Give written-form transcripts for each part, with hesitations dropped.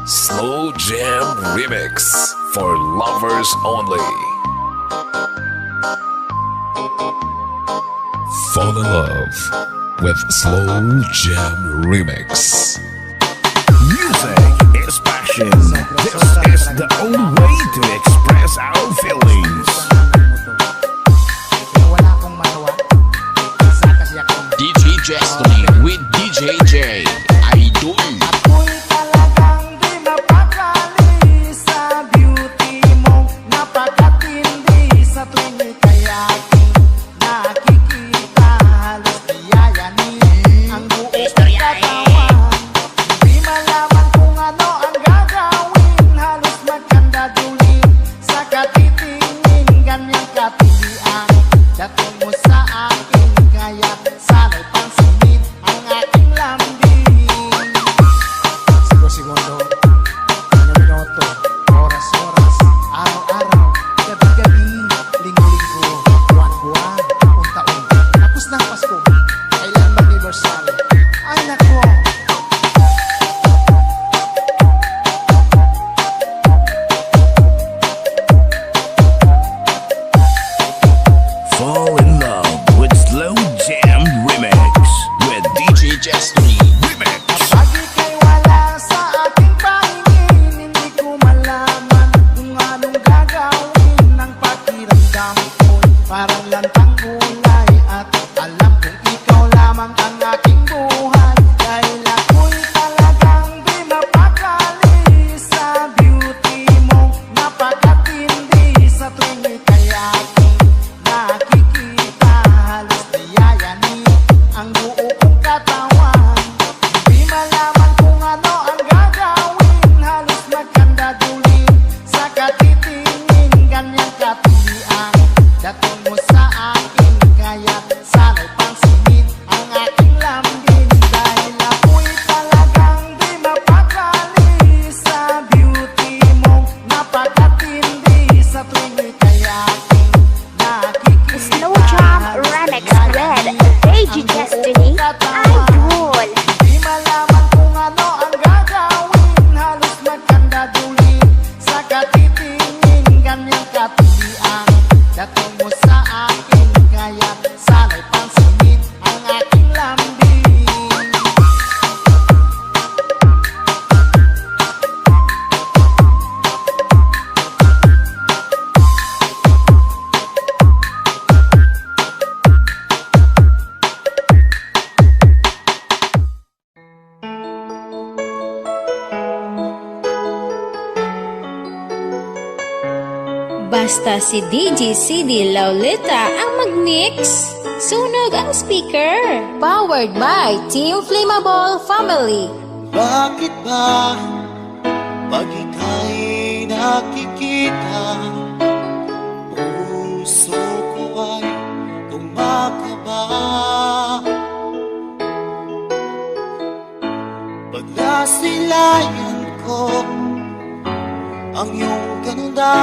Slow Jam Remix for lovers only. Fall in love with Slow Jam Remix. Music is passion. This is the only way to express our feelings. DJ Destiny with DJ J. Idol. Ako'y talagang di mapakali sa beauty mo. Napakatindi sa tuwing ika'y aking nakikita. Halos iyayanin ang buong katawan. Di malaman kung ano ang gagawin. Halos magkandadulin sa katitingin. Ganyang katilian dating mo sa akin. Kaya sana'y pansinin ang aking lambing. Segundo, minuto, oras-oras, araw-araw, gabi-gabi, linggo-linggo, buwan-buwan, taon-taon. Tapos ng Pasko, kailan mag-anniversary? Ay nako! Fall in love with Slow Jam Remix with DJ Destiny. Remix. Kapag ika'y wala sa aking pahingin, hindi ko malaman kung anong gagawin ng pakiramdam ko. Parang lantang gulay at alam kong ikaw lamang ang aking buhay. Dahil ako'y talagang di mapakali sa beauty mo. Napakatindi sa tuwing ika'y aking nakikita. Halos niyayanin ang buo kong katawan. Di malaman kung ano ang gagawin. Halos magkandadulin sa katitingin. Ganyang katilian dating mo sa akin. Kaya sana'y pansinin ang aking lambing. Dahil ako'y talagang di mapakali sa beauty mo. Napakatindi sa tuwing ika'y aking nakikita. Slow Jam Remix with DJ Destiny. Idol. Di malaman kung ano ang gagawin. Halos magkandadulin sa katitingin. Ganyang katilian dating mo sa akin. Kaya sana'y pansinin ang aking lambing. Basta si DJ CD Laulita ang mag-mix. Sunog ang speaker. Powered by Team Flammable Family. Bakit ba pag ika'y nakikita, puso ko ay kumakaba? Pag nasilayan ko ang iyong ganda,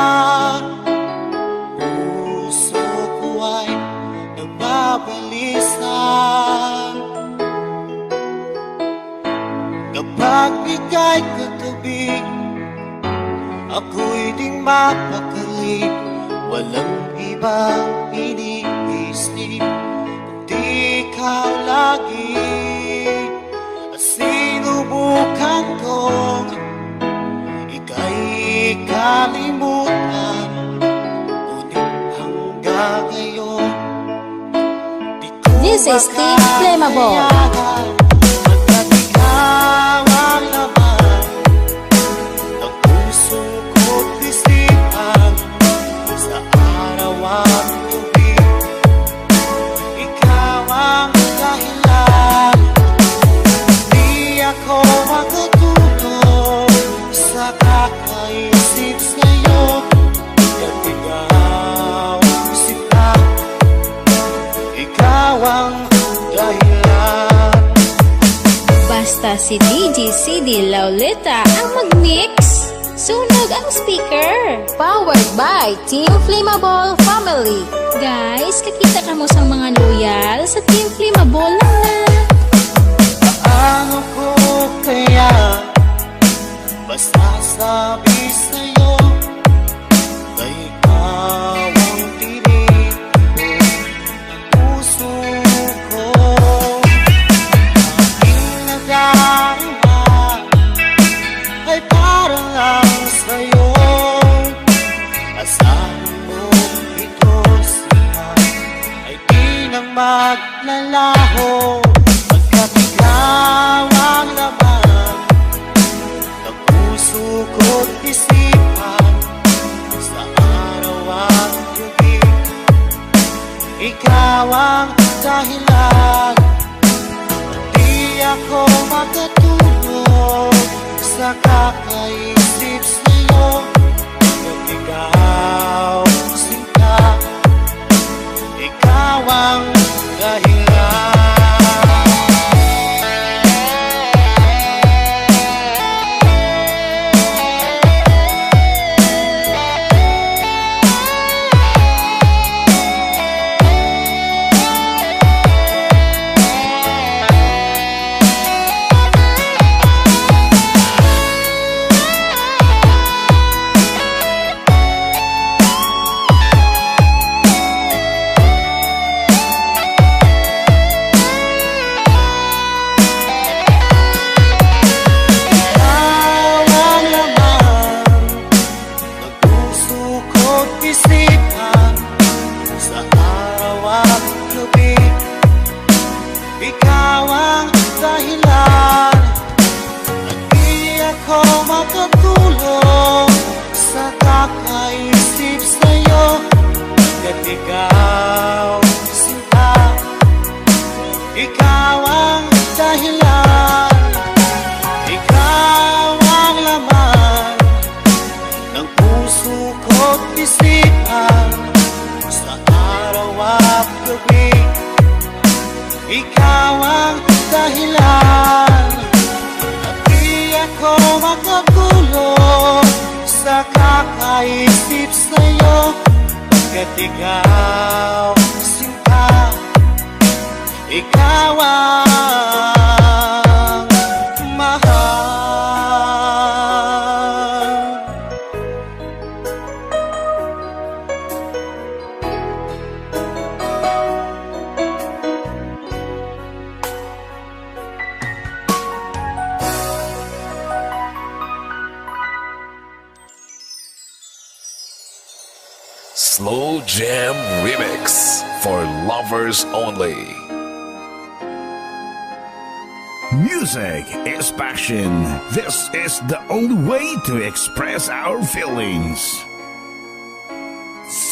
puso ko ay nababalisa. Kapag ika'y katabi, ako'y di mapakali. Walang ibang iniisip kundi ikaw lagi. At sinubukan kong ika'y kalimutan, ngunit hanggang ngayon di ko This is Team Flammable. Pagkat ikaw ang laman ng puso ko't isipan, sa araw at gabi, ikaw ang dahilan. Di ako makatulog sa kakaisip sa'yo. Pagkat ikaw ang sila, ikaw ang dahilan. Basta si DJ CD Laulita ang mag-mix. Sunog ang speaker. Powered by Team Flammable Family. Guys, kakita ka mo sa mga loyal sa Team Flammable lang na. Paano ko kaya masasabi sa'yo na ikaw ang tinig ng puso ko. Aking nadarama ay parang lang sa'yo. Asahan mo ito siya ay di na maglalaho, pagkat ikaw ang laman ng puso ko't isipan. Sa araw at gabi, ikaw ang dahilan. Di ako makatulog sa kakaisip sa'yo, kung ikaw sinta, ikaw ang dahilan. Ikaw ang dahilan. At di ako makatulog sa kakaisip sa'yo, hanggat ikaw sinta, ikaw ang dahilan. Ikaw ang laman ng puso ko't isipan. Sa araw at gabi, ikaw ang dahilan. At di ako makatulog sa kakaisip sa'yo, hanggat ikaw sinta, ikaw ang mahal. Slow Jam Remix for lovers only. Music is passion. This is the only way to express our feelings.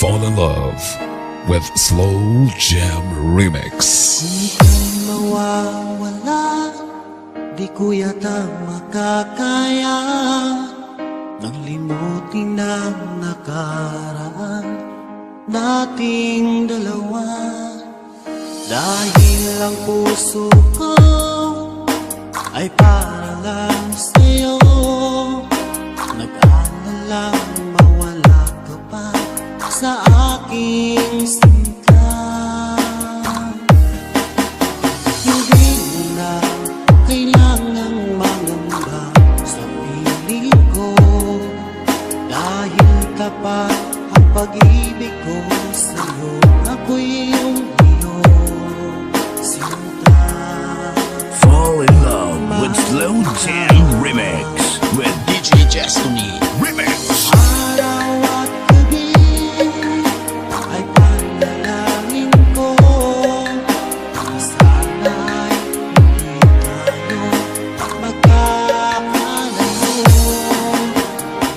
Fall in love with Slow Jam Remix. Di mawawala, di ko yata makakaya nang limutin ang nakaraan nating dalawa. Dahil ang puso ko ay para lang sa'yo, nag-aalalang mawala ka pa sa aking sinta. Hindi mo na kailangang mangamba sa piling ko, dahil tapat ang pag-ibig ko sa'yo. Ako'y iyong sinta. Fall in love with Slow Jam Remix with DJ Destiny. Remix. Araw at gabi ay panalangin ko, sana'y hindi tayo magkakalayo.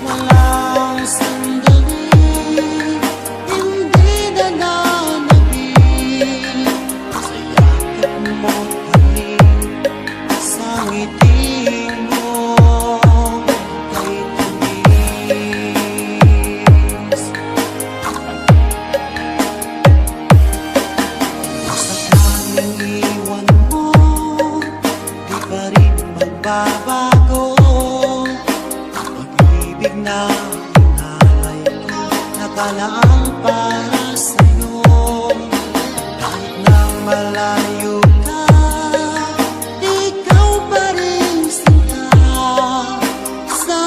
Walang sandali, hindi na nanabig sa yakap mo't halik, sa ngiti mo kay tamis. Sa tanging iwan mo, di pa rin magbabago. Pag-ibig na inalay ko, nakalaang para sa'yo. Kahit na malayo ka, ikaw pa rin sinta sa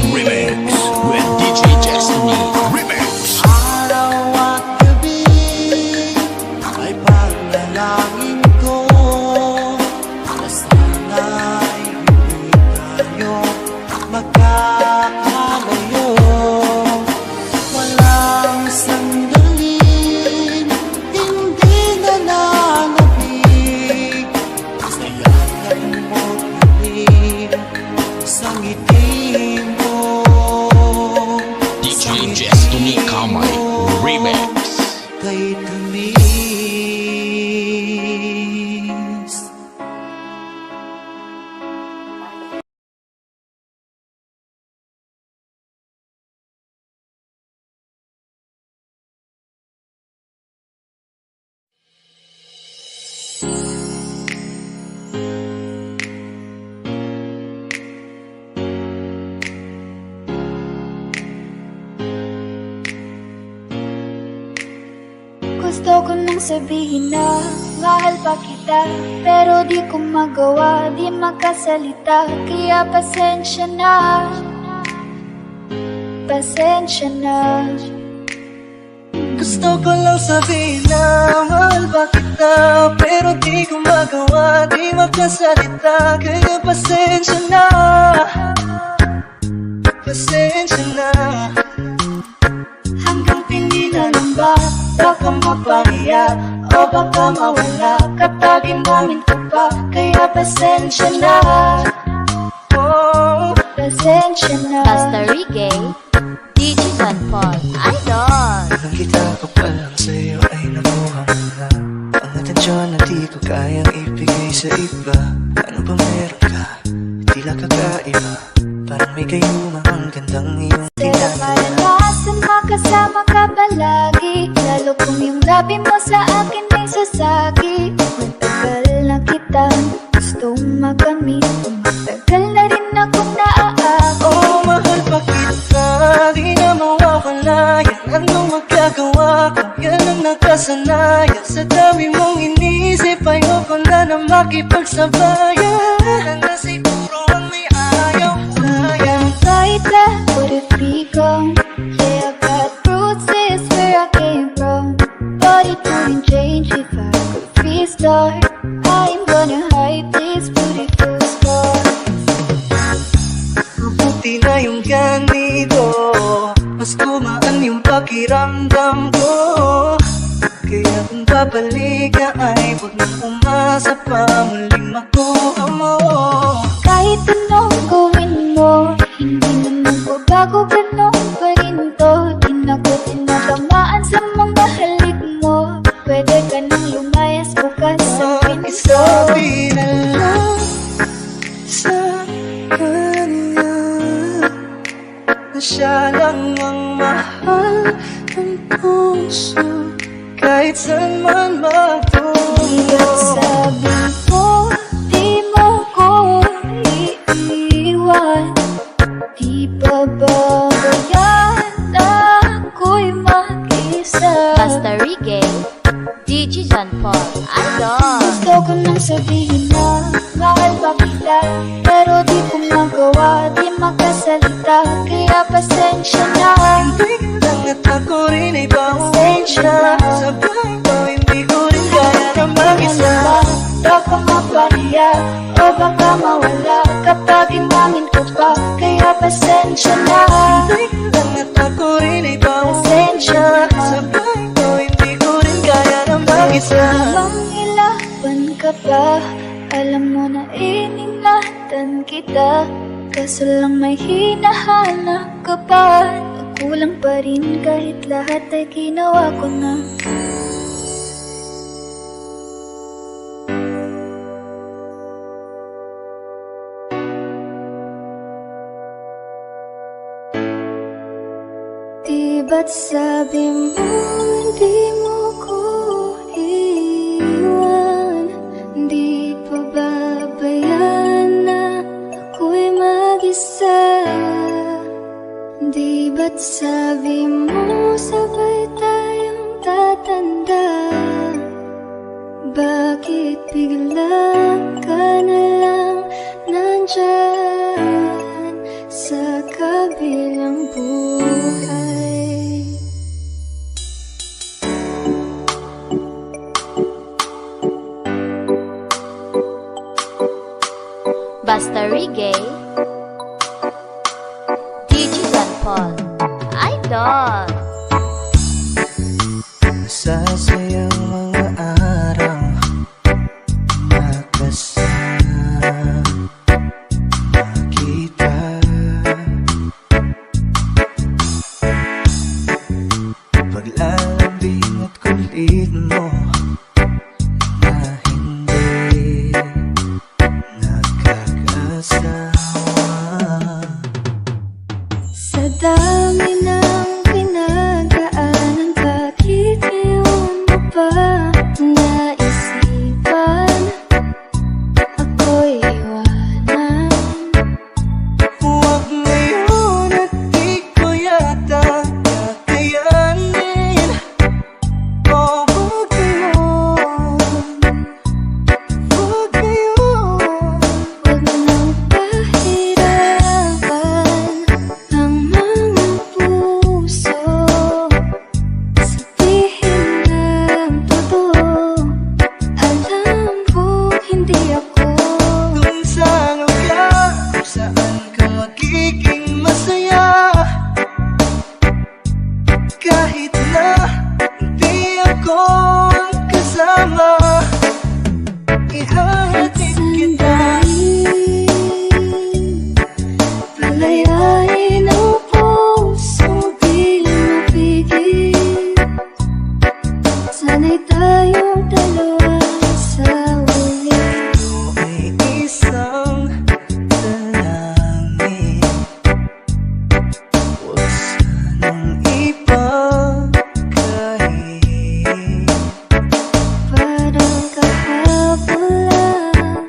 Remix with DJ Destiny. Remix. Araw at gabi ay panalangin ko na sana'y hindi tayo magkakalayo. Walang sandaling hindi nananabig sa yakan mo't hiling sa ngiti mo. DJ Destiny Kamay Remix. Kay tamis. Gusto ko nang sabihin na mahal pa kita, pero di ko magawa, di makasalita. Kaya pasensya na, pasensya na. Gusto ko lang sabihin na mahal ba kita, pero di ko magawa, di makasalita. Kaya pasensya na, pasensya na. Hanggang pinilan lang ba, baka mapahiya o baka mawala. Katagin namin ko pa, kaya pasensya na. Oh, Pasensya na. Basta Reggae, DJ John Paul, Idol. nang kita ko pa lang sa'yo ay nakuha mo na ang atensyon na di ko kayang ibigay sa iba. Ano ba meron ka? Tila kakaiba, parang may gayuma ang gandang iyong Pero ginagawa. malalasan makasama ka palagi, lalo kung yung labi mo sa akin ay sasagi. Matagal na kitang gustong makamit, matagal na rin akong naaakit. Oh, mahal pa kita, di na mawawala. Yan anong magagawa ko, yan ang nakasanayan. Sa dami mong inisip, ayoko na na makipagsabayan. Na siguro ang may ayaw sayang. Kahit lahat would have become, yeah, I got roots, is where I came from. But it wouldn't change if I could restart. I'm gonna hide this beautiful scar. Mabuti na yung ganito, mas gumaan yung pakiramdam ko. Kaya kung babalik ka ay huwag nang umasa pa, muling makuha mo. Kahit anong gawin mo, hindi na magbabago, ganun pa rin to. Di na ko tinatamaan sa mga halik mo. Pwede ka nang lumayas bukas sa pinto. Isabi na lang sa kanya na siya lang ang mahal ng puso, kahit saan man magtungo. Sabi mo, di mo ko iiwan. Di pababayaan na ako'y mag-isa. Basta Reggae, DJ John Paul, Idol. Gusto ko nang sabihin na mahal pa kita, pero di ko magawa, di makasalita. Kaya pasensya na, Hindi ka lang at ako rin ay pasensya bawal na. sa buhay ko, hindi ko rin kaya na mag-isa. Baka mapahiya o baka mawala, kapag inamin ko pa. Kaya pasensya na, Hindi ka lang at ako rin ay bawal pasensya na. sa buhay ko, hindi ko rin kaya na mag-isa. Mang ilaban ka pa, alam mo na iningatan kita. Kaso lang may hinahanap ka pa, nagkulang pa rin kahit lahat ay ginawa ko na. Di ba't sabi mo hindi mo ko iwan? Di pa babayaan na ako'y mag-isa? Di ba't sabi mo sabay tayong tatanda? Bakit bigla ka na lang nandyan sa kabila? kabilang buhay. Basta Reggae, DJ John Paul, Idol. Masasayang mga araw makasama kita. Paglalambing at kulit mo na hindi nakakasawa. Sa dami ng pinagdaanan, bakit ngayon mo pa naisipan ako'y iwanan? Huwag ngayon at di ko yata kakayanin. Oh, huwag ngayon, huwag ngayon. Huwag nang pahirapan ang mga puso. Sabihin ng totoo, alam kong hindi ako Kung sa lugar kung saan ka magiging masaya, kahit na hindi ako ang kasama, ihahatid kita. palayain ang puso di mapigil. Sana'y tayong dalawa sa uli. Ito ay isang dalangin, huwag sanang ipagkain. Parang kahapon lang,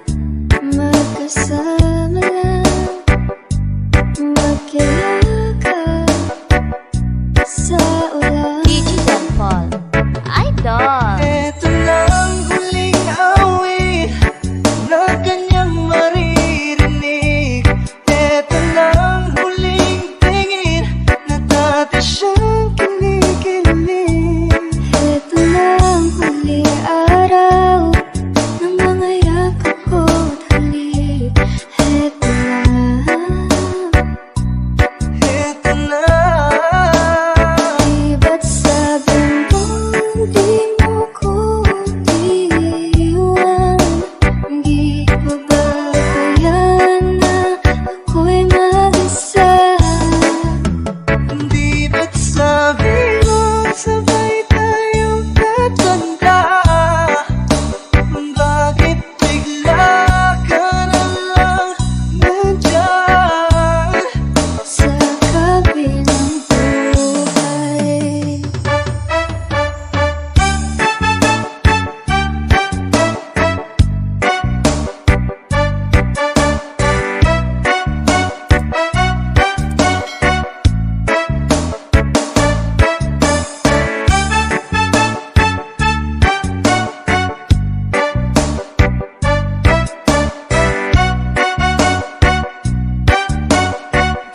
magkasama lang, magkilakad sa ulan. DJ John Paul, Idol. Ito lang huling awit na kanyang maririnig. Ito lang huling tingin na dati siyang kinikilig. Ito na ang huli araw ng mga yakap ko't halik. Ito na. Ito na. Di ba't sabi mo di mo ko iiwan? Di ba ba kaya na ako'y mag-isa? Di ba't sabi mo sabay tayong tatanda? Bakit bigla ka na lang nandyan? Sa kabilang buhay.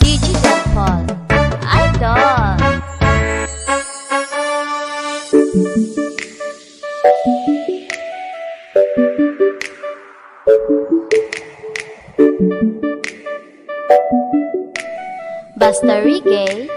DJ John Paul, Idol. Basta Reggae,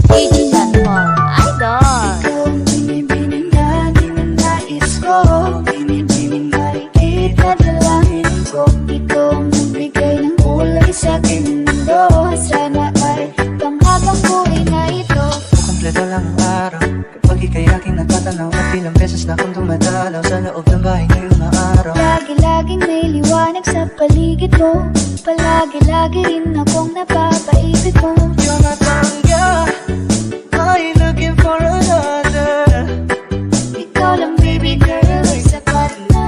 DJ John Paul, Idol. Ikaw ang binibining na ninanais ko, binibining makikita dalangin ko. Ikaw ang nagbigay ng kulay sa aking mundo. Sana ay panghabang buhay na ito. Kumpleto lang ang araw kapag ika'y aking natatanaw. At ilang beses na akong dumadalaw sa loob ng bahay ngayong araw. Lagi-laging may liwanag sa paligid mo. Palagi-lagi rin akong napapaisip mo. You're not tangga, I'm looking for another. Ikaw lang baby girl, ay sapat na.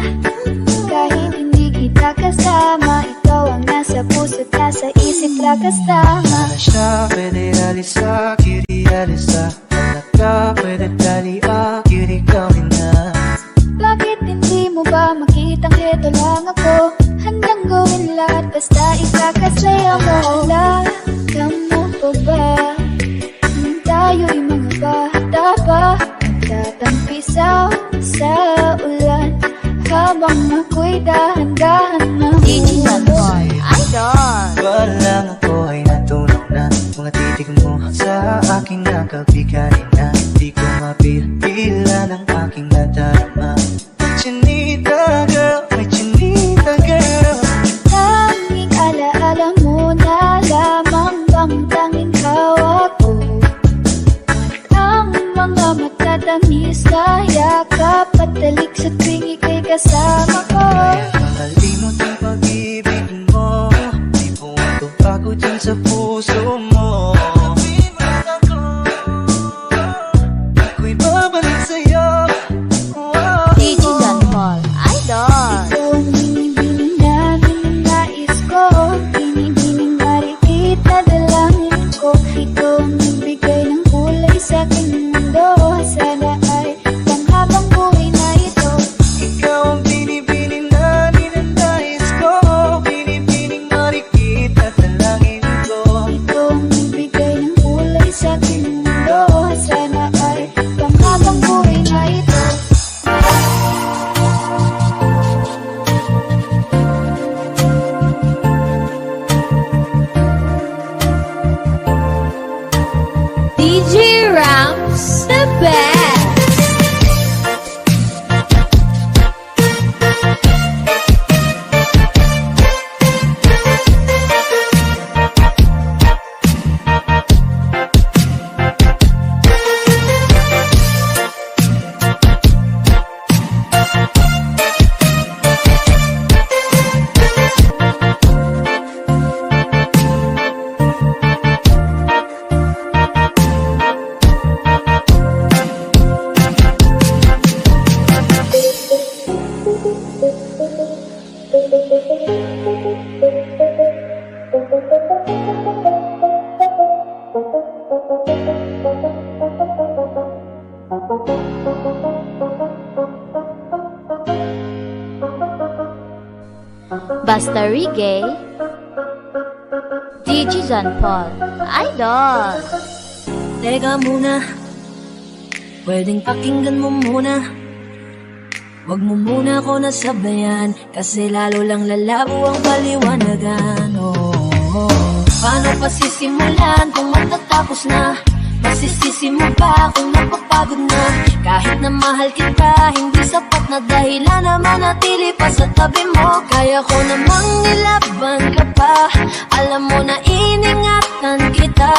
Kahit hindi kita kasama, ikaw ang nasa puso't nasa isip lakas tama. Para siya pwede alisa, kiri alisa. Para ka pwede talia, kiri gawin na. Bakit hindi mo ba makitang heto lang ako? Handang gawin lahat basta ikakasaya mo. Wala ka mo pa ba? ay dahan-dahan na DJ John Paul, idol. Walang ako ay natunaw na mga titig mo sa aking nakabiganin na di ko mapipila ng aking nadarama. Chinita girl, may chinita girl. Tanging alaala mo na lamang bang tanging hawak ko. Ang mga matatamis na yakap at talik sa tuwing ika'y kasama ko. Kaya makalimot ang pag-ibig mo, di pumunto ako dyan sa puso mo. Ako'y babalik sa'yo. DJ John Paul, idol. Ikaw ang binibining namin ang nais ko, binibining marikit na dalangin ko. Ikaw ang nagbigay ng kulay sa aking mundo, sana ay panghabang buhay na ito. Ikaw ang binibining namin ang nais ko, binibining marikit at dalangin ko. Ikaw ang nagbigay ng kulay sa aking mundo, sana ay panghabang buhay na ito. DJ Rams, the best. Basta Reggae. DJ John Paul, idol. Teka muna, pwedeng pakinggan mo muna. Wag mo muna ako nasabayan, kasi lalo lang lalabo ang paliwanagan. Paano pa sisimulan kung matatapos na? Masisisi mo ba kung napapagod na? Kahit na mahal kita, hindi sapat na dahilan na manatili pa sa tabi mo. Kaya ko namang ilaban ka pa, alam mo na iningatan kita,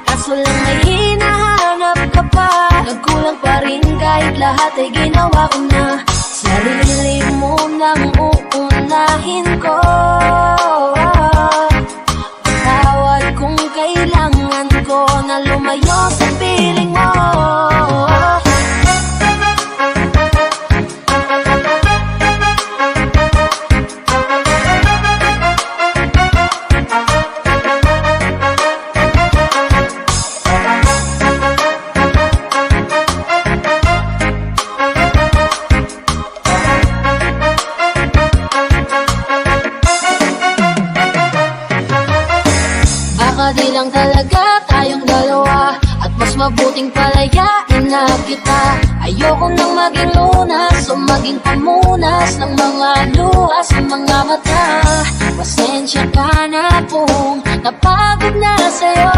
kaso lang may hinahanap ka pa. Nagkulang pa rin kahit lahat ay ginawa ko na. Sarili mo nang uunahin ko, patawad kung kailangan ko na lumayo sa piling mo. Baka di lang talaga tayong dalawa, at mas mabuting palayain na kita. Ayoko nang maging lunas o maging pamunas ng mga luha sa mga mata. Pasensya ka na kung napagod na sa'yo.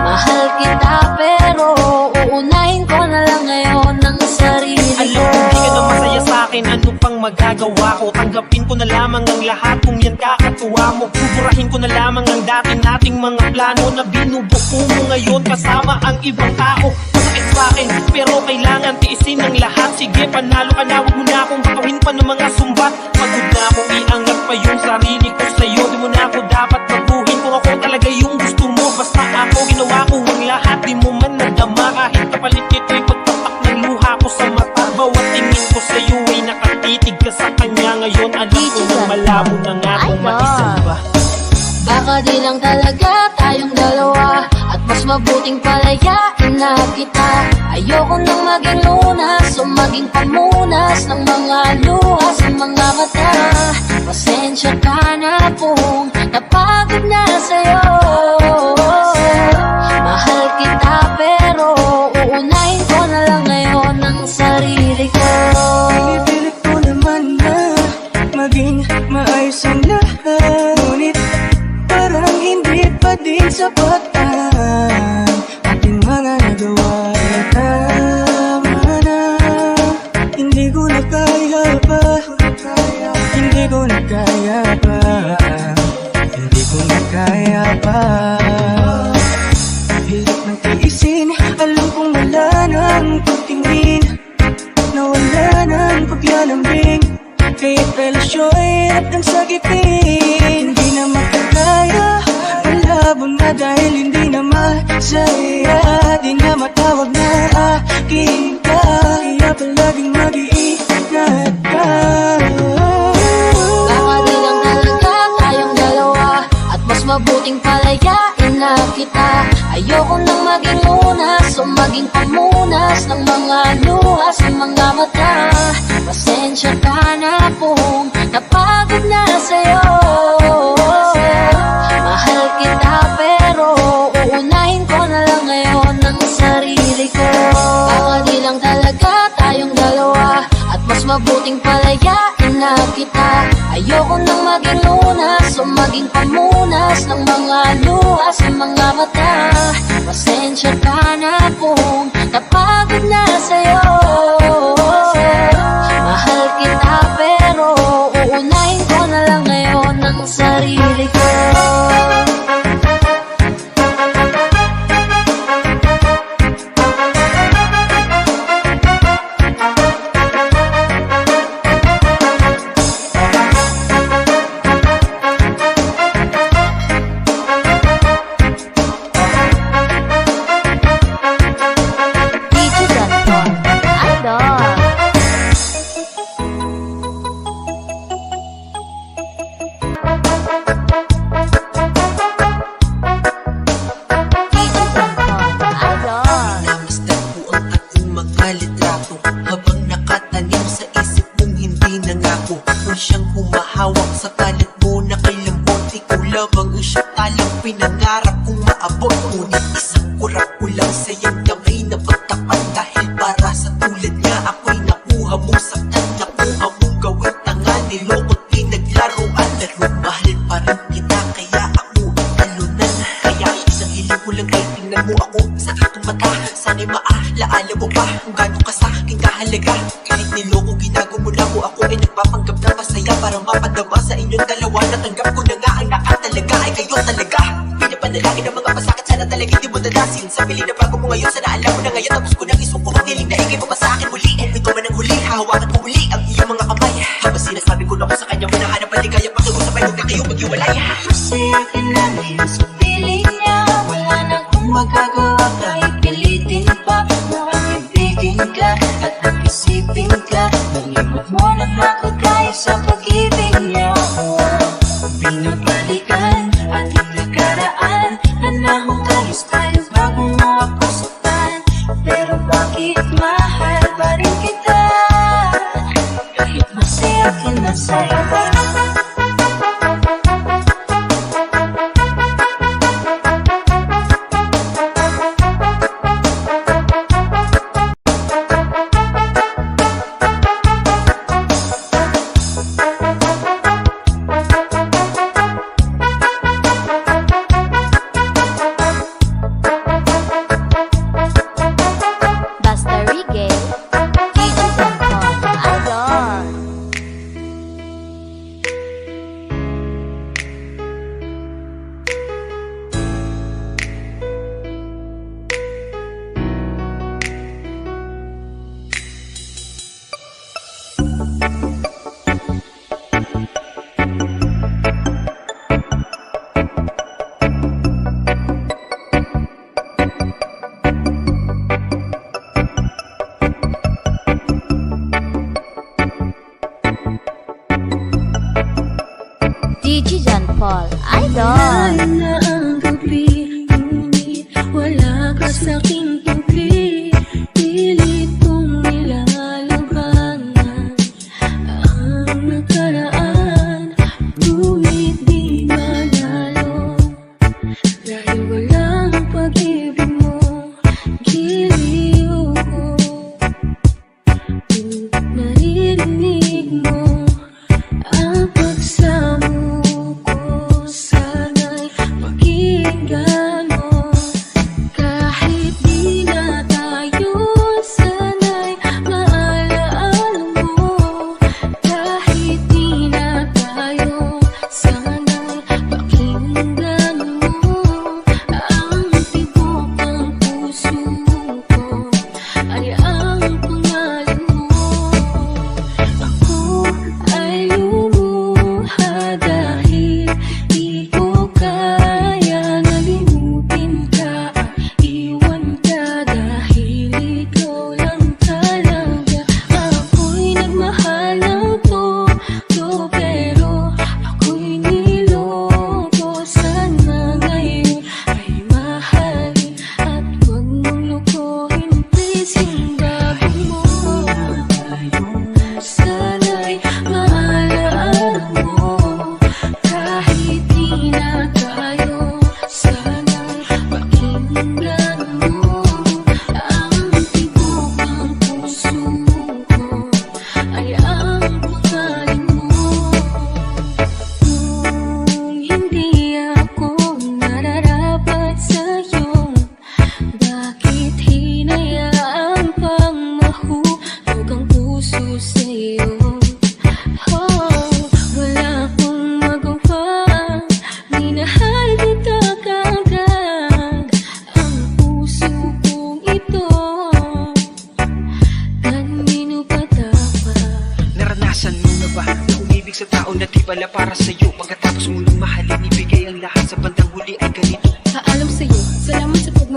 Mahal kita pero uunahin ko na lang ngayon ang sarili ko. Alam ko di ka na masaya sa'kin, ano pang magagawa ko? Tanggapin ko na lamang ang lahat kung yan kakatuwa mo. Buburahin ko na lamang ang dati nating mga plano na binubuko mo ngayon kasama ang ibang tao. Masakit sa'kin pero kailangan tiisin ang lahat. Sige, panalo ka na, huwag mo na akong bakawin pa ng mga sumbat. Pagod na akong iangat pa yung sarili ko sa'yo. Di mo na ako dapat baguhin kung ako talaga yung gusto mo. Basta ako ginawa ko ang lahat, di mo man nadama. Kahit kapalit nito'y pagtapak ng luha ko sa mata. Bawat tingin ko sa'yo ay nakatitig ka sa kanya. Ngayon alam ko na malabo na nga kung maisan ba. Baka di lang talaga tayong dalawa, at mas mabuting palayain na kita. Ayoko nang maging lunas o maging pamunas ng mga luha sa mga mata. Pasensya ka na kung napagod na sa'yo. Mahal kita pero uunahin ko na lang ngayon ang sarili ko. Pinipilit ko naman ang pagtingin, nawala ng paglalambing, kaya't relasyo'y hirap ng sagipin. Hindi na makakaya, malabo na dahil hindi na masaya. Di na matawag na aking ka, kaya palaging mag-iingat ka. Baka di lang talaga tayong dalawa, at mas mabuting palayain na kita. Ayoko nang maging unas o maging pamunas ng mga luha sa mga mata. Pasensya ka na kung napagod na sa'yo. Mahal kita pero uunahin ko na lang ngayon ang sarili ko. Baka di lang talaga tayong dalawa, at mas mabuting palayain na kita. Ayoko nang maging unas o maging pamunas ng mga luha sa mga mata. Pasensya ka na kung napagod na sa'yo. Mahal kita pero uunahin ko na lang ngayon ang sarili ko. DJ John Paul, Idol. Na ang gabi, ngunit wala ka sa'king tupi. Pilit kong nilalabanan ang nakaraan, ngunit di manalo. Dahil walang pag-ibig mo, giliw ko. Naririnig mo ang pagsamo ko, sana'y pakinggan mo. Kahit di na tayo, sana'y maalaala mo. Kahit di na tayo, sana'y pakinggan mo. Ang tibok ng puso ko ay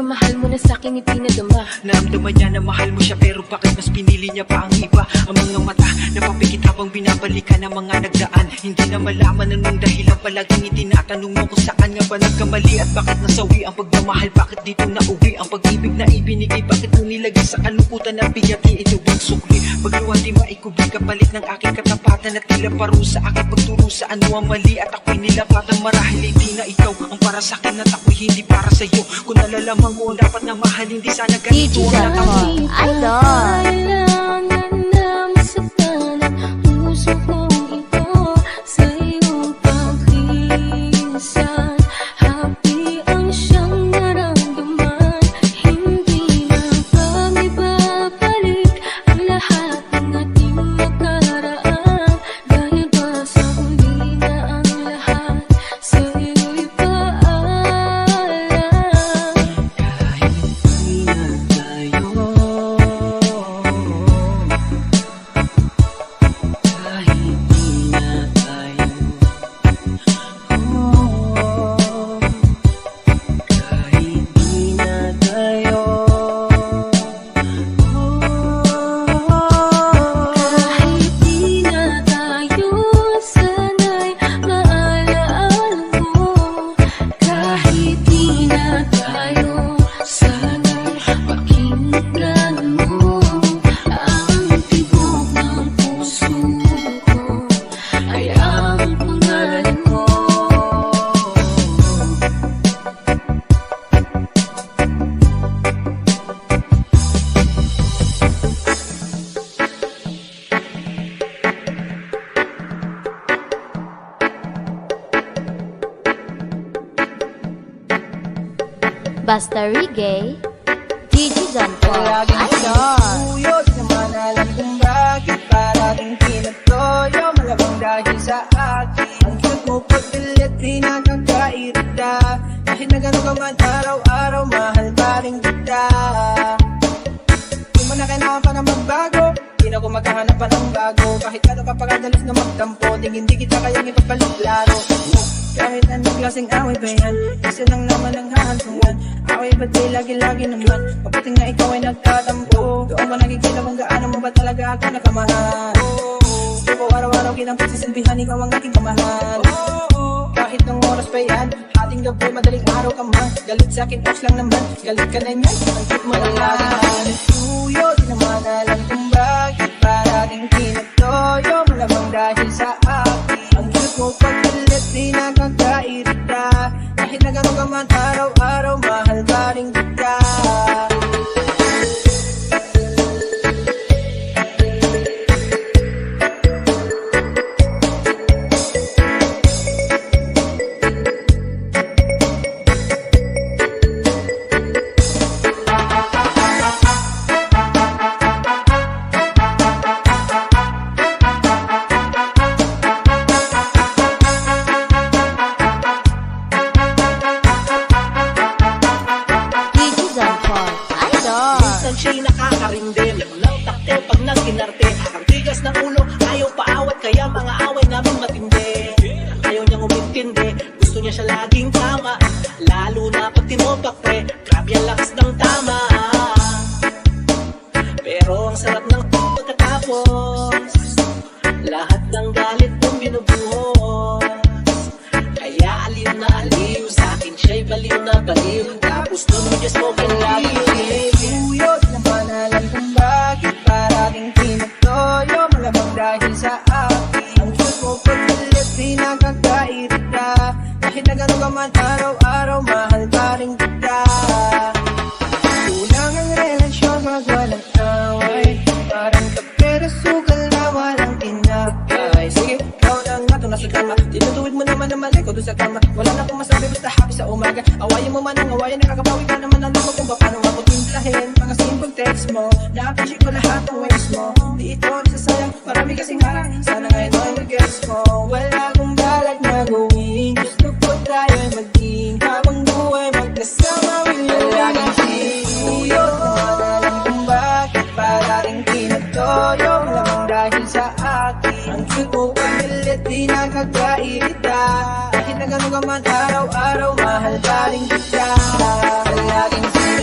pagmamahal mo na sa'kin ipinadama. Naramdaman niya na mahal mo siya, pero bakit mas pinili niya pa ang iba? Ang mga mata napapikit habang binabalikan ang mga nagdaan. Hindi na malaman anong dahilan, palaging itinatanong mo kung saan nga ba nagkamali. At bakit nasawi ang pagmamahal, bakit dito nauwi ang pag-ibig na ibinigay? Bakit mo nilagay sa kalungkutan at biyati? Ito bang sukli? Magluwati maikubli kapalit ng aking katapatan, at tila parusa aking pagturo sa ano ang mali. At ako'y nilapatan, marahil hindi na ikaw ang para sa'kin, at ako'y hindi para sa'yo. Kung nalalaman mo dapat na mahal, hindi sana ganito ang nakakita. Kailangan na masaktan ang puso kong ito sa iyong pagkisan. Happy ang siyang naramdaman, hindi na kami babalik ang lahat ng ating nakaraan. Dahil ba sa huli na ang lahat sa iyo'y paalam. Kahit di na tayo sana'y maalaala mo. Kahit di na tayo sana'y pakinggan mo. Ang tibok ng puso ko ay ang pangalan mo. Basta Reggae, Gigi John Paul, Idol. Uyot naman alam kung bakit parating pinatoyo. Malamang dahil sa akin ang cute mo pagpilit, di nakakairita. Kahit na gano'n ka man araw-araw, mahal pa rin kita. Di mo na kailangan pa na magbago, di na ako maghahanap pa ng bago. Kahit ka napapakadalas na magtampo, hindi kita kayang ipagpaliklaro. Kahit anong klaseng away ba yan, isa lang naman ang hahantungan. Away ba't di lagi-lagi naman, mabuti nga ikaw ay nagtatampo. Doon ba nakikita kung gaano mo ba talaga ako nakamahal? Gusto ko araw-araw kitang pagsisilbihan, ikaw ang aking kamahal. Kahit ng oras pa yan, hating gabi, madaling araw ka man. Galit sa'kin, ox lang naman, galit ka na yan, ang cute mo lang lagi. Tuyo, di naman alam kung bakit parating pinatoyo. Malamang dahil sa akin ang cute mo pagkalit, di nakakairita. Kahit na gano'n ka man araw-araw, mahal pa rin kita. Gigi John Paul, Idol. Minsan siya'y nakakarindi, walang takte pag nagkinarte. Ang tigas ng ulo, ayaw paawat, kaya mga away namin matindi. Ayaw niyang umintindi, gusto niya siya laging tama. Lalo na pag tinopakte, grabe ang lakas ng tama. Pero ang sarap ng pagkatapos, lahat ng galit kong binubuhos. Kaya aliw na aliw, sa'kin siya'y baliw na baliw. Tapos nun mo just smoking lagi. Uyot naman alam kung bakit parating pinatoyo. Malamang dahil sa akin ang cute mo pagkalit, di nakakairita. Kahit na gano'n ka man araw-araw, mahal pa rin kita. Kulang ang relasyon pag walang away, parang kape na sugal na walang tinapay. Sige, ikaw na nga ito nasa kama, tinutuwid mo naman na mali ko doon sa kama. Wala na akong masabi, basta happy sa umaga. Awayan mo man ang awayan, nakakabawi ka naman. Alam mo kung paano ako timplahin mga simple text mo. Na-appreciate ko lahat ng ways mo, di ito nasasayang, marami kasing harang. Sana ngayon ay mag-guess mo. Wala akong balak na gawin, gusto ko tayo'y maging habang buhay magkasama. Laging sinuyot, alam kung bakit parating pinatoyo. Malamang dahil sa akin ang cute mo pagkalit, di nakakairita. Kahit na gano'n ka man araw-araw, mahal pa rin kita. Laging sinuyot.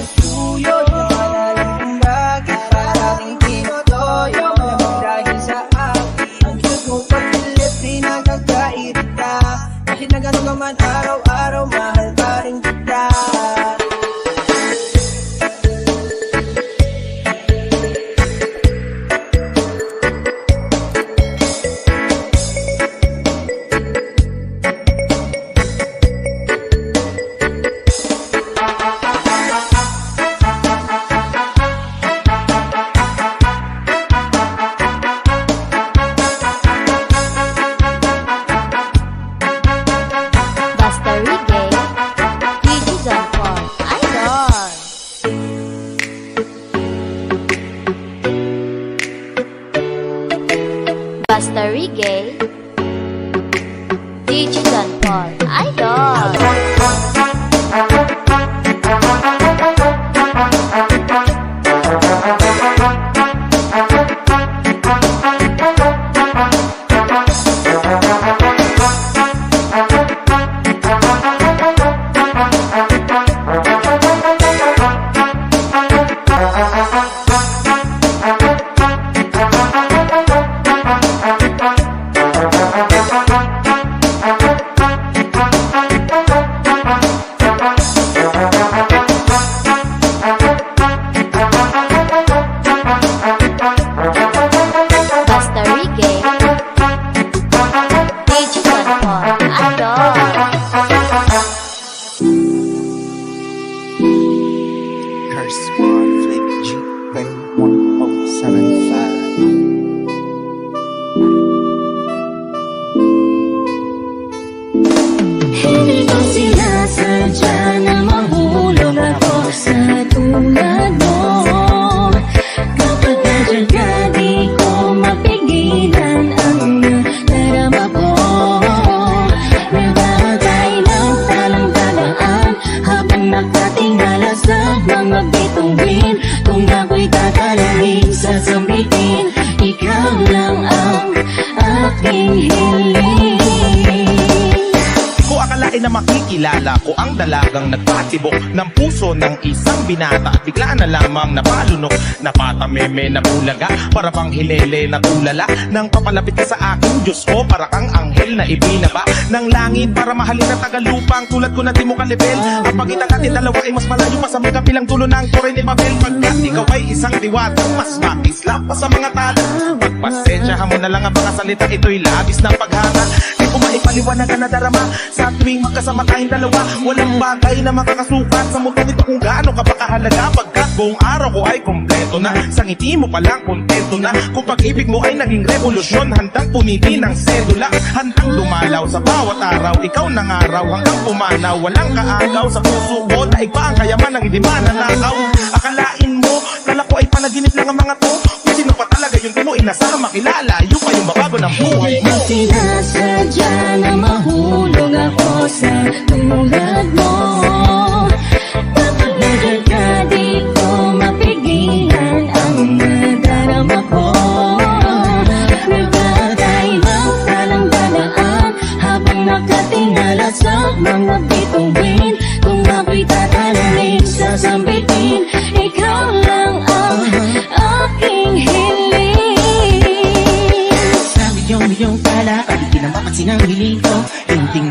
Smart Flip G1075. Hindi ko sinasadya na mahulog ako sa tulad mo. Kapag nandiyan ka, di ko mapigilan ang nadarama ko. Nabatay ng talang-talaan habang nakatingala sa mga bituin. Kung ako'y tatalangin, sasambitin, ikaw lang ang aking hiling. Ko akalain na makikilala ko ang dalagang nagpatibok ng puso ng isang binata at bigla na lamang napalunok, napatameme na bulaga, para bang hilele na tulala nang papalapit ka sa akin. Diyos ko, para kang anghel na ibinaba ng langit para mahalin na tagalupang tulad ko na di mo kalibel. Ang pagitan natin dalawa ay mas malayo pa sa may kapilang dulo ng Torre ni Babel. Pagkat ikaw ay isang diwata, mas makislap pa sa mga tala. Pagpasensyahan mo na lang ang mga salita, ito'y labis na paghanga. Di ko maipaliwanag na darama sa tuwing magkasama tayong dalawa. Walang bagay na makakasukat sa mundo nito kung gaano ka ba kahalaga. Pagkat buong araw ko ay kompleto na, sa ngiti mo palang kontento na. Kung pag-ibig mo ay naging revolusyon, handang punitin ng sedula, handang lumalaw sa bawat araw. Ikaw nangaraw hanggang pumanaw, walang kaagaw sa puso ko. Daig pa ang kayaman ng hindi mananakaw. Akalain mo, kala ko ay panaginip lang ang mga to. Kung sino pa talaga yun, di mo inasama makilala. Yung pa yung babago ng buhay mo. Sinasadya na mahulog ako sa tulad mo. Kapag nandiyan ka, di ko mapigilan ang nadarama ko. Nagtatay ng talang-talaan habang nakatingala sa mga bituin. Kung ako'y tatalangin, sasambitin, ikaw lang ang aking hiling. Sabi yung tala, at di na mapansin ang hiling ko.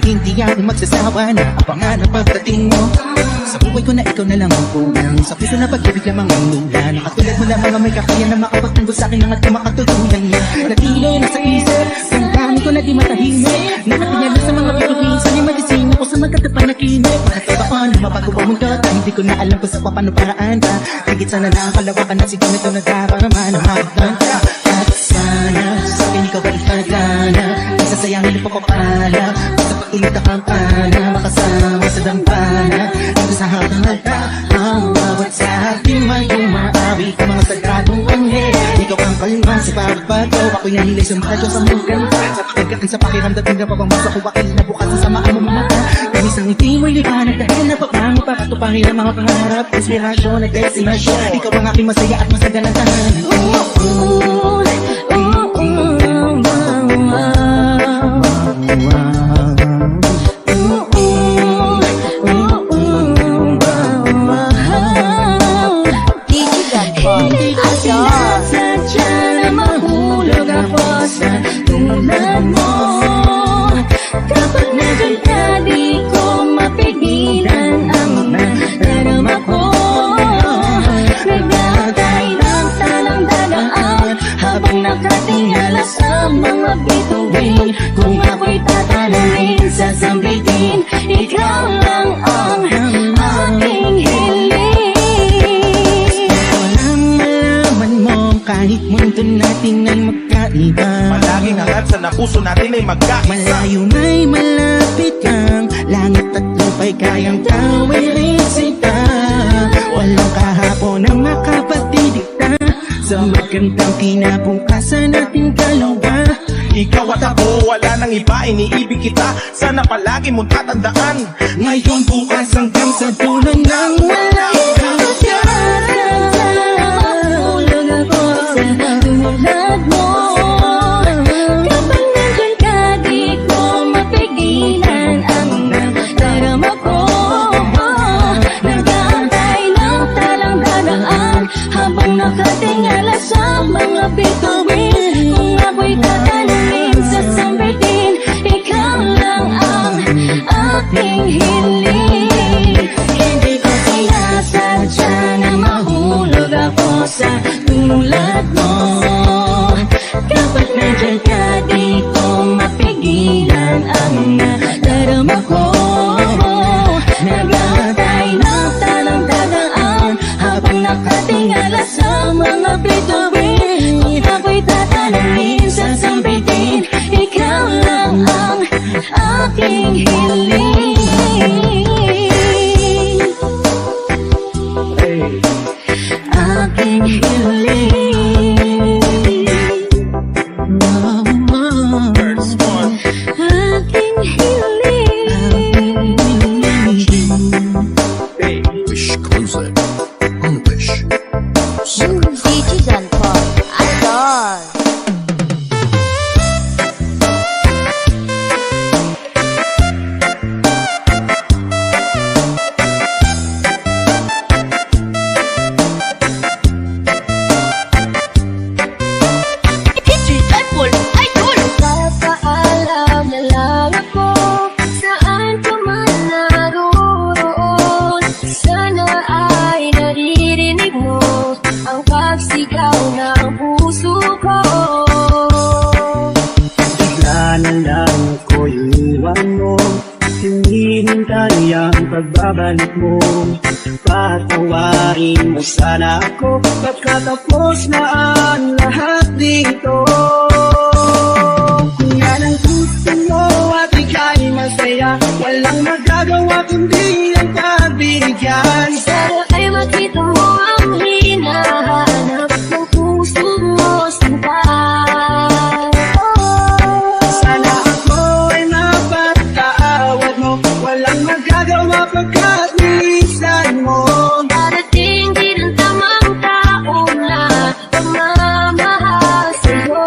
Hindi ako magsasawa na abangan ang pagdating mo. Sa buhay ko na ikaw na lang ang kulang, sa puso na pag-ibig lamang ang lula. Nakatulad mo lamang ang may kakayan na makapagtanggol sa akin at makatulungan niya. Natilo na sa isip, damdamin ko na di matahimik. Nakapinyalo sa mga bituin, sa limadising ako sa magkatapanakinip. At paano mapagawa mong kata, hindi ko na alam kung sa paano paraan ka. Higit sana nakakalawakan at siguro ito nagkakarama na makatanta. At sana sa akin ikaw ay pagana, isasayangin ang pagpapala. Sa pag-ulit na kampana, makasama sa dampana. Ito sa hata, ang bawat sa ating may umaawi ka mga sagradong anghel. Ikaw ang kalmang sa pagbago, ako'y nahilay sa mga Diyos ang maganda. Sa pagkakin sa pakiramdam, hindi na papamasa ko bakit na bukas sa samaan mo mata. Kami sa ngiti mo'y liwanag dahil napapango para tupangin ang mga pangarap. Inspirasyon at destinasyon, ikaw ang aking masaya at masagalang tahanan. Hindi ko sinasadya na mahulog ako sa tulad mo. Kapag nandiyan ka, di ko mapigilan ang nadarama ko. Nagtatay ng talang-talaan habang nakatingala sa mga bituin. Kung ako'y tatalangin, sasambitin, ikaw lang ang aking hiling. Kahit mundo natin ay magkaiba, palaging hangad sa puso natin ay magkaisa. Malayo na'y malapit kang langit at lupa'y kayang tawirin sita. Walang kahapon na makapagdidikta sa magandang kinabukasan natin dalawa. Ikaw at ako, wala nang iba, iniibig kita. Sana palagi mong tatandaan, ngayon, bukas, hanggang sa dulo ng walang tulad mo. Kapag nandiyan ka, di ko mapigilan ang nadarama ko. Nag-aantay ng talang-talaan habang nakatingala sa mga bituin. Kung ako'y tatalangin, sasambitin, ikaw lang ang aking hiling. Hindi ko sinasadya na mahulog ako sa tulad mo. Kapag nandiyan ka, di ko mapigilan ang nadarama ko. Nag-aantay ng talang-talaan habang hiling. Aking hiling. First one. Aking hiling. Exclusive. English. DJ John Paul, Idol. Papaalam na lang ako saan ka man naroon. Sana ay naririnig mo ang pagsigaw ng puso ko. Bigla na lang ako'y iniwan mo, hinihintay ang pagbabalik mo. Patawarin mo sana ako pagkatapos na ang lahat dito. Kung yan ang gusto mo at ika'y masaya, walang magagawa kundi ang pagbigyan. Sana ay makita mo ang hinahanap ng puso mo sumpa. Sana ako ay mapatawad mo, walang magagawa pagkat nilisan mo. Darating din ang tamang taong na magmamahal sa'yo.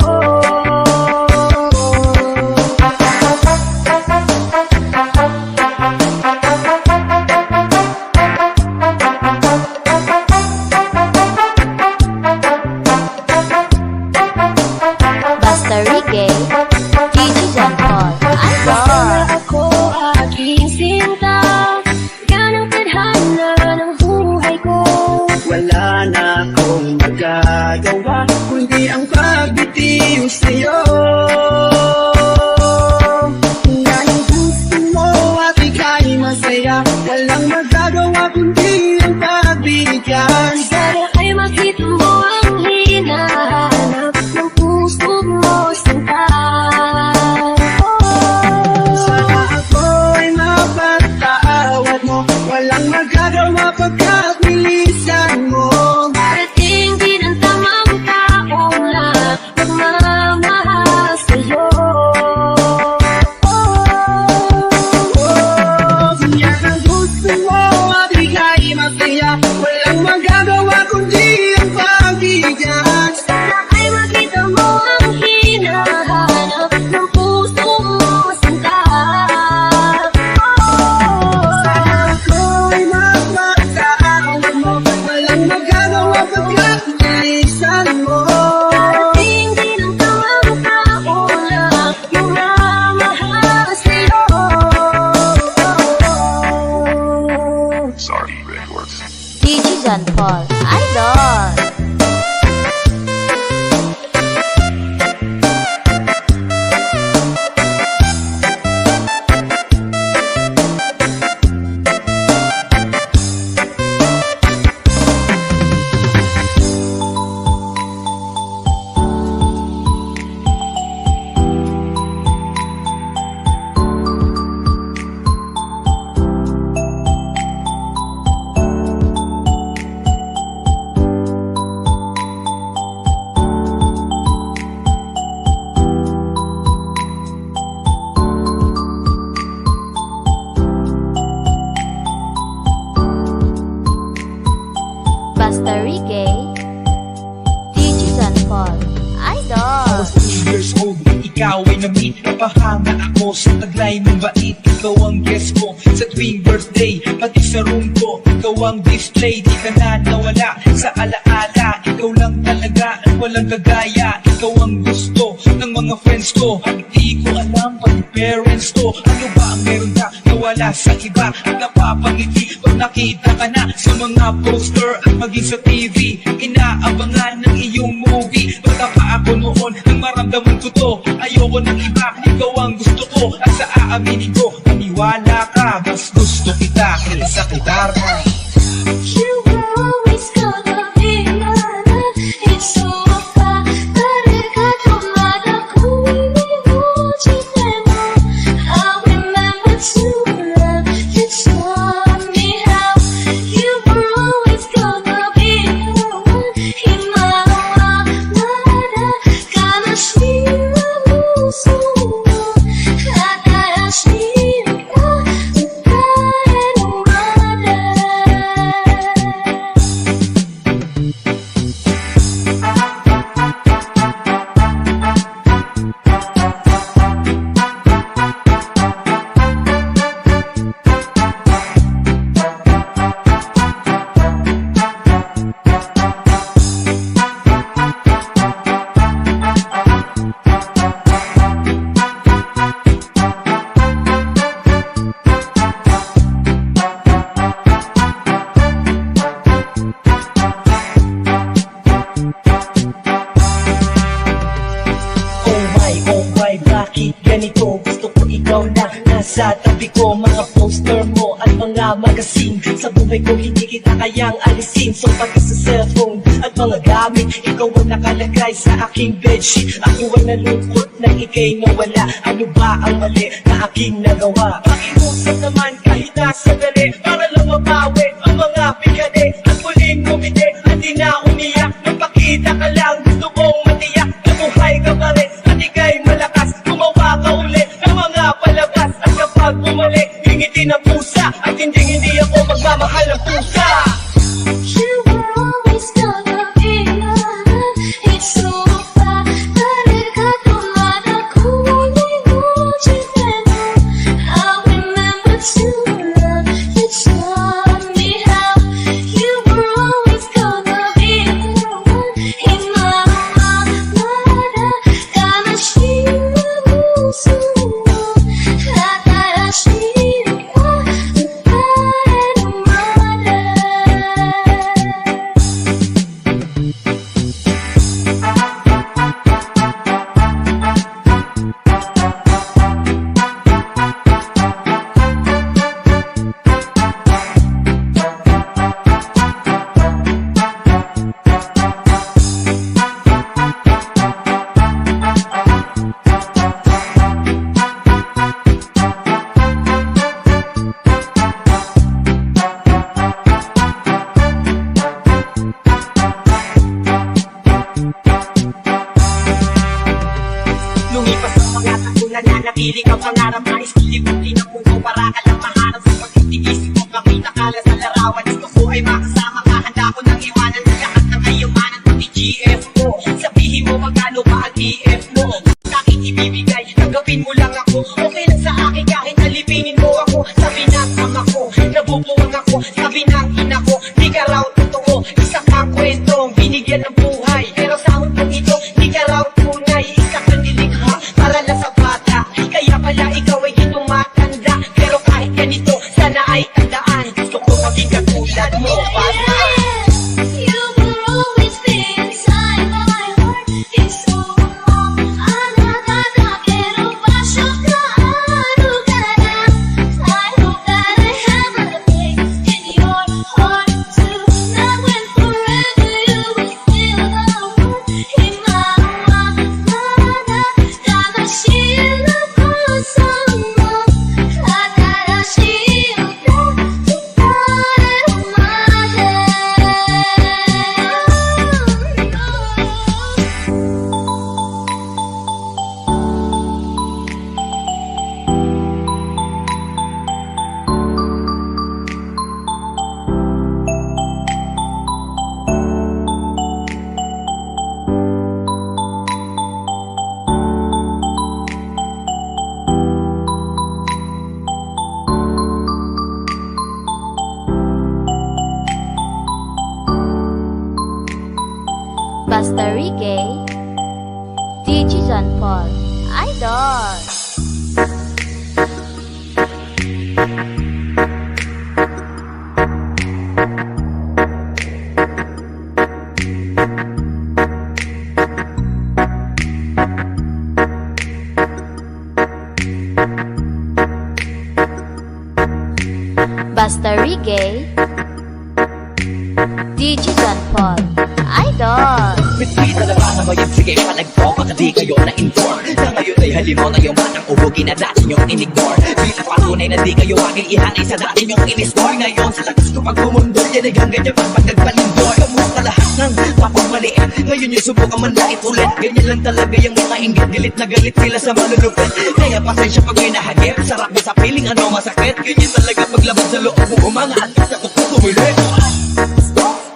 Basta Reggae, DJ John Paul, Idol. Sana ako aking sinta, yan ang tadhana ng buhay ko. Wala na akong magagawa kundi ang pagbitiw sa'yo. Kung yan ang gusto mo at ika'y masaya, walang magagawa kundi ang pagbigyan. Sana ay makita mo ang hinahanap ng puso mo sinta. Sana ako ay mapatawad mo, walang magagawa pagkat nilisan mo. Darating din ang tamang taong na magmamahal sa'yo. Kung yan ang gusto mo at ika'y masaya, walang magagawa kundi ang pagbigyan. Sana ay makita mo ang hinahanap ng puso mo sinta. Sana ako ay mapatawad mo, walang magagawa pagkat nilisan mo. Darating din ang tamang taong na magmamahal sa'yo. DJ John Paul, Idol. Basta Reggae, DJ John Paul, Idol. 2 years old, ikaw ay na-meet. Napahanga ako sa taglay mong bait. Ikaw ang guest ko sa tuwing birthday, pati sa room ko. Ikaw ang display, di ka na nawala sa alaala. Ikaw lang talaga at walang kagaya. Ikaw ang gusto ng mga friends ko. Hindi ko alam pati parents ko. Ano ba ang meron ka na wala sa iba? At napapangiti pag nakita ka na sa mga poster at maging sa TV. Inaabangan ng iyong movie. Bata pa ako noon nang maramdaman ko to. Ayoko ng iba, ikaw ang gusto ko. At sa aaminin ko, maniwala ka, mas gusto kita kaysa kita. You always gonna be mine. It's so far. I remember ko, mga poster mo at mga magazine. Sa buhay ko hindi kita kayang alisin. So pati sa cellphone at mga gamit, ikaw ang nakalagay sa aking bedsheet. Ako ay nalungkot na ika'y nawala. Ano ba ang mali na aking nagawa? Pakiusap naman kahit nasa dali, para lang mabawi ang mga bigade. At muling ngumiti, hindi na umiyak. Nagpakita ka lang, gusto kong matiyak. Nabuhay ka pa rin at ika'y malakas. Gumawa ka ulit ng mga palabas. At kapag bumalik, ngingiti ng pusa. At hindi ako magmamahal ng pusa. You were always gonna be mine. It's so far, 나를 갖고 이루어지는 I remember to love you taught me how. You were always gonna be the one in my mind. 까마시는 웃음으로 나타나시는 나의 말에. Lumipas ang mga taon na nanatili kang pangarap. Nais kilibutin ang mundo para ka lang mahanap. Sa pagtitigis mo makita ka lang sa larawan. Gusto ko ay makasama ka. Handa ko nang iwanan ang lahat ng kayamanan. Pati GF mo, sabihin mo magkano ba ang TF mo. Bakit ibibigay, tanggapin mo lang ako. Okay lang sa akin kahit alipinin mo ako. Sabi ng ama ko, nabubuwang ako. Sabi ng ina ko, di ka raw totoo. Isa kang kwentong binigyan ng buhay. Pero sa mundong ito, di ka raw tunay. Isa kang nilikha para lang sa bata. Kaya pala ikaw ay di tumatanda. Pero kahit ganito, sana ay tandaan. Gusto ko maging katulad mo, bata. You will always be inside my heart. It's so long. quiero pasar lugar. I hope that I have a place in your heart tonight. When forever you will feel the warmth in my mind. 다가시는 고성으로 다가시는 Basta Reggae, DJ John Paul, Idol. Basta Reggae, DJ John Paul, Idol. Bitbita na ba na ba yun? Sige, palagpo, baka di kayo na-inform. Na ngayon ay halimaw na yung batang ubugin na dati nyong in-ignore. Bilang patunay na di kayo aking ihanay sa dati nyong in-store. Ngayon sa lakas ko pag bumundol, yan ay hanggang dyan pag nagpalindor. Kamusta lahat ng papamalian? Ngayon yung subukan man lait ulit. Ganyan lang talaga yung mga inggit. Galit na galit sila sa malulupit. Kaya pasensya pag may nahagip. Sarap mo sa piling, ano masakit. Ganyan talaga paglabas sa loob mo. Umangaan ka sa kuto tumilit.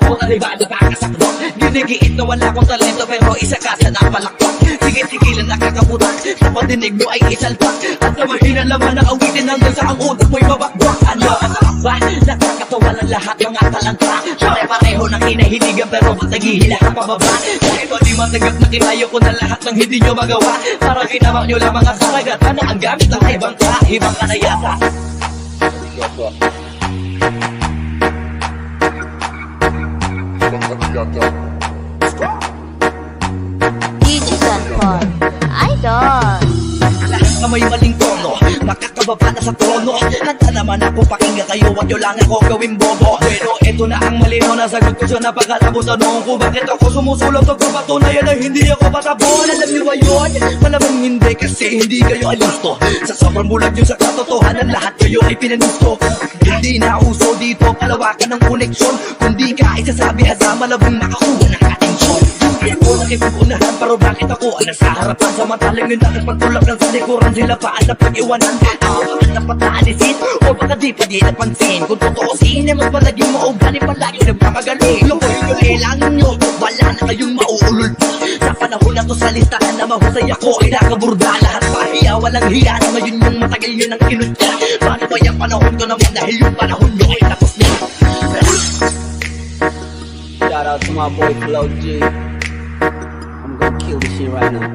Kung alibado ka kasakdot, ginigiit na wala kong talento pero isa ka sa napalakpak. Sige-tigilan na kakabutak, sa padinig mo ay isalpak. At na mahina naman ang awitin hanggang sa ang utak mo'y mabakbak. Ano ba? Nakakatawa lang lahat mga talanta. Pare-pareho ng hinahiligan pero ba't naghihila ka pababa? Dahil ba di matagap na kinayo ko na lahat ng hindi nyo magawa? Para kinamak nyo lamang ang saragatan na ang gamit ng ibang ka. Ibang ka na yata. DJ John Paul, Idol. Lahat na may maling tono, makakababa na sa trono. Handa naman ako pakinggan kayo at yun lang ako gawing bobo. Pero ito na ang malinaw na sagot ko sa napakalabong tanong ko, bakit ako sumusulot o kapatunayan na hindi ako patabon. Alam niyo ba yun? Malamang hindi kasi hindi kayo alisto. Sa sobrang bulag yun sa katotohanan, lahat kayo ay pinanusto. Hindi na uso dito palawakan ng koneksyon, kundi ka isasabi hasa malabong nakakuha ng atensyon. Hindi ako nakipugunahan, pero bakit ako ang nasa harapan? Samantalang yun ang nagpatulak ng sa likuran, sila pa ang napag-iwanan. Ako ang napataalisin o baka di pa di napansin. Kung totoosin ay mas palaging maugani, palagi nagpamagaling. Lukoy-lukoy lang nyo, wala na kayong mauulol. Sa panahon na to sa listahan na mahusay ako ay nakaburda. Lahat pahiya, walang hiya na ngayon yung matagal yun ang kinunta. Paano ba yung panahon ko naman dahil yung panahon nyo ay tapos na. Shout out to my boy Flow G. I'm gonna kill this shit right now.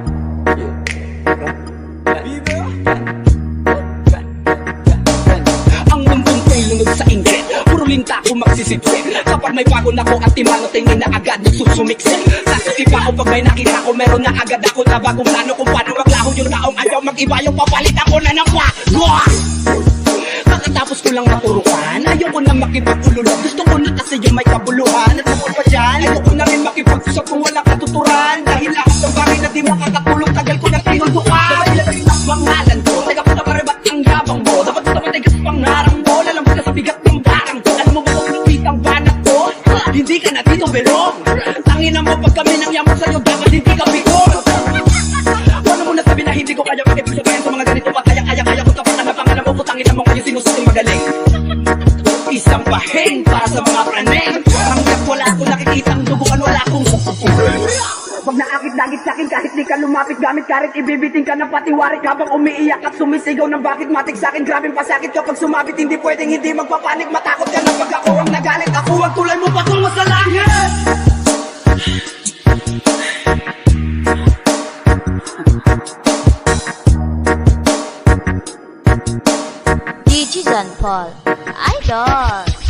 Ang mundong ko'y lunod sa inggit, puro linta ko magsisipsip. Kapag may bago na ko at timano, tingin na agad nagsusumiksik. Sasakip ako pag may nakita ko, meron na agad ako na bagong plano kung paano maglaho yung taong ayaw mag-iba yung papalit ako na ng wag. Pagkatapos ko lang maturukan, ayaw ko na makipag-ululog. Gusto ko na kasi yung may kabuluhan. At bukod pa dyan, ayaw ko na rin makipag-usap kung walang katuturan. Dahil lahat ng bagay na di makakatulong, tagal ko na tinundukan. Ilagay na pangalan ko, taga ko na marebat ang yabang mo. Dapat ko naman tigas pangarang mo, lalambot ka sa bigat ng barang ko. Alam mo ba kung nakit ang banat ko? Hindi ka na dito belong. Tangin na mo pag kami nang yamot sa'yo, dapat hindi ka bigong. Wala mo na sabi na hindi ko kaya makipagsabayan sa mga ganito pataya-kaya ko tapos na pangalan mo, putangin na mo kayo sinusing magaling. Isang baheng para sa mga praneng. Hanggang wala akong nakikitang duguan, wala akong Pag naakit-dagit sa'kin kahit di ka lumapit gamit karit, ibibiting ka ng patiwarik habang umiiyak at sumisigaw ng bakit matik sa'kin. Grabing pasakit kapag sumabit, hindi pwedeng hindi magpapanik. Matakot ka na pag ako ang nagalit, ako ang tulay mo patungo sa langit. DJ John Paul, Idol.